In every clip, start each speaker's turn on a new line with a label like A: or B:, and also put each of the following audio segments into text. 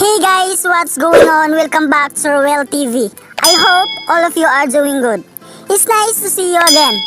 A: Hey guys, what's going on? Welcome back to RuelTV. I hope all of you are doing good. It's nice to see you again.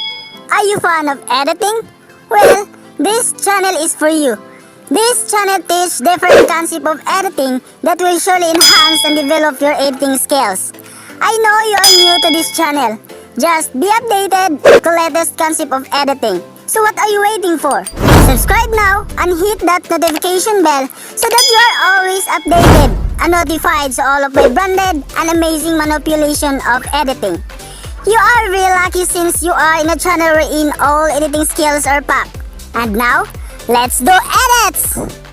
A: Are you fan of editing? Well, this channel is for you. This channel teaches different concepts of editing that will surely enhance and develop your editing skills. I know you are new to this channel. Just be updated to latest concept of editing. So what are you waiting for? Subscribe now and hit that notification bell so that you are always updated and notified to all of my branded and amazing manipulation of editing. You are really lucky since you are in a channel wherein all editing skills are packed. And now, let's do edits!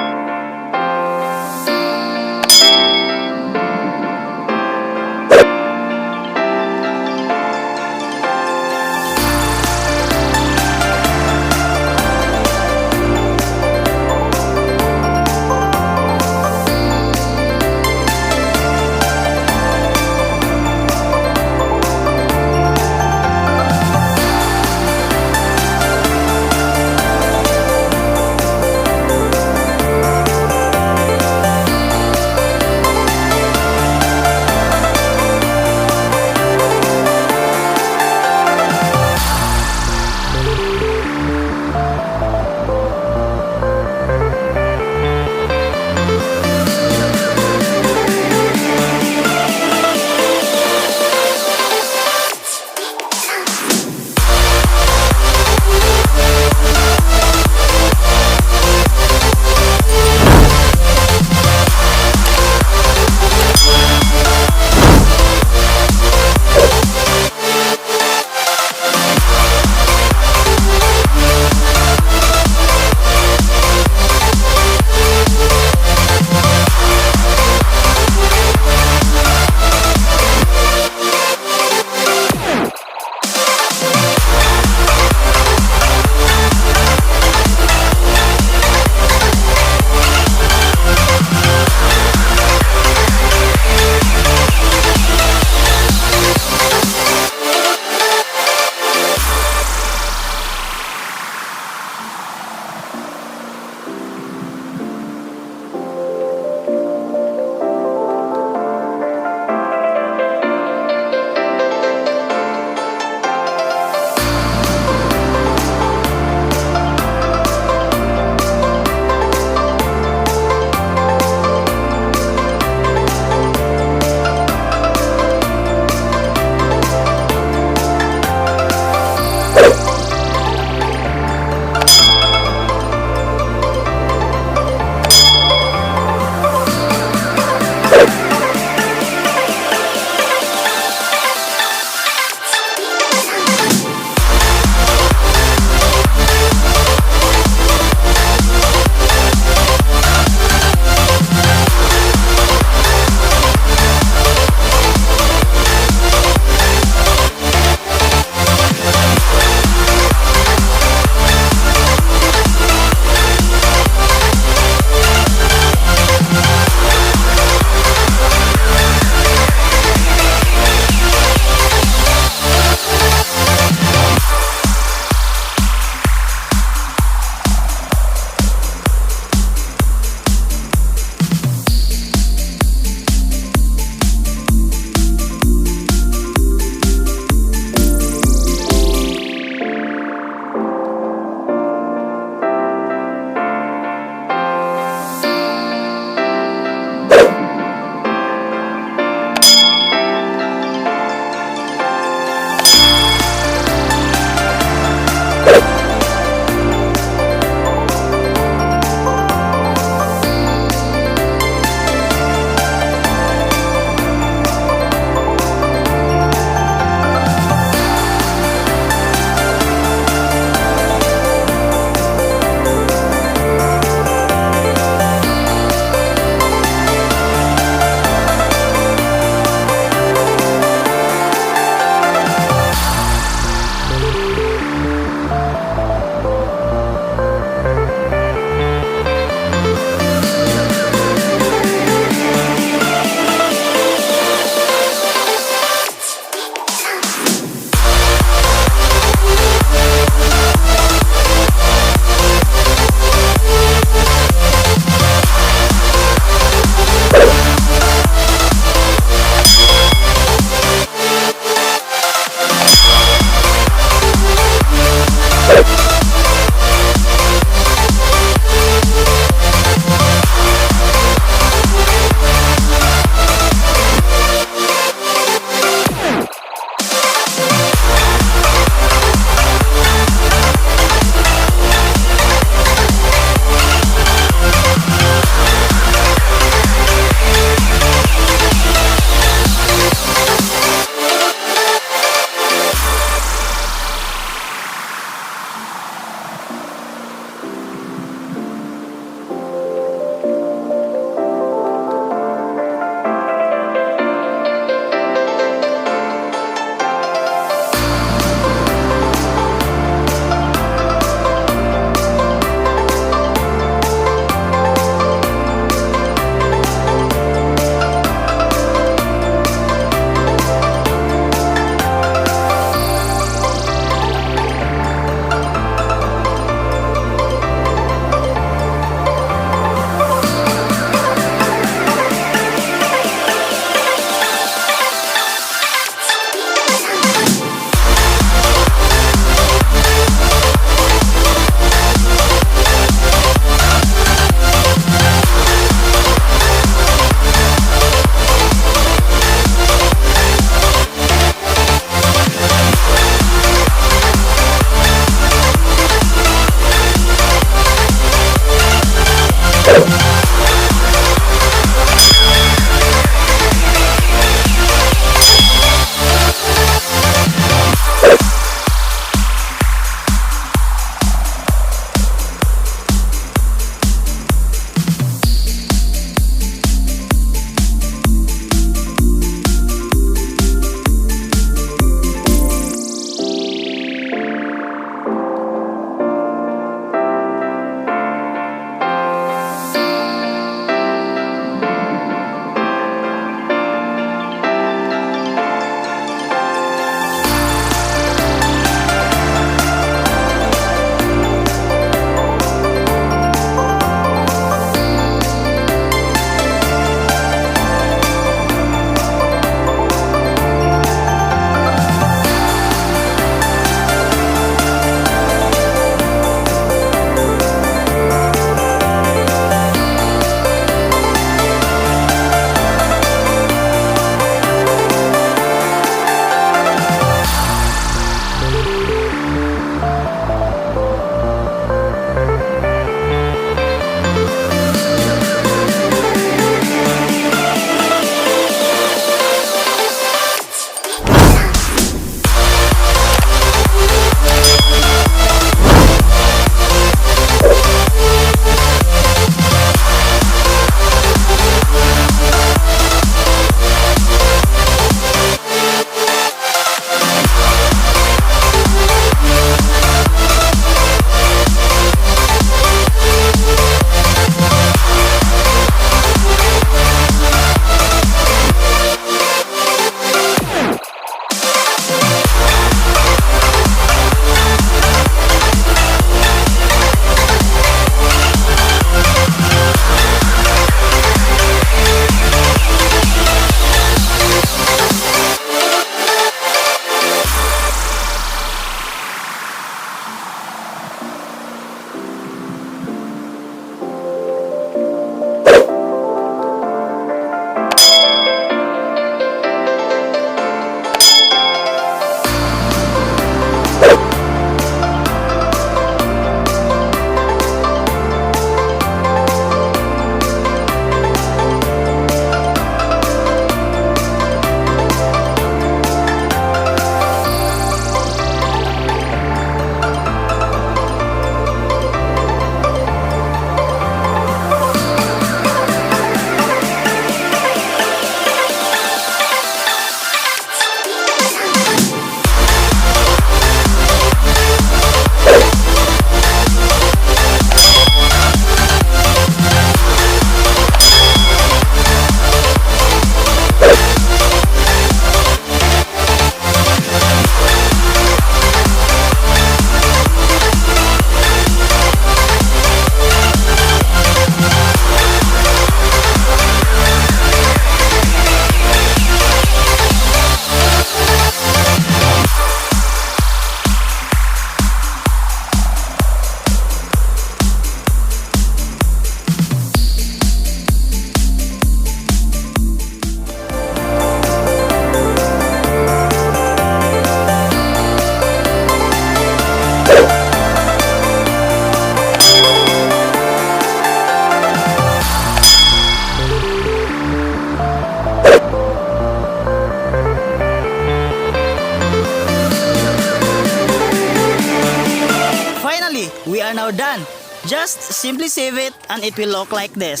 B: now done. Just simply save it and it will look like this.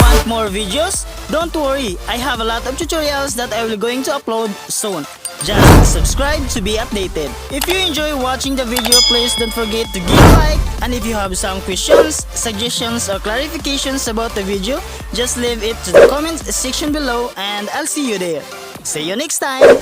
B: Want more videos? Don't worry, I have a lot of tutorials that I will going to upload soon. Just subscribe to be updated. If you enjoy watching the video, please don't forget to give a like. And if you have some questions, suggestions or clarifications about the video, just leave it to the comment section below and I'll see you there. See you next time!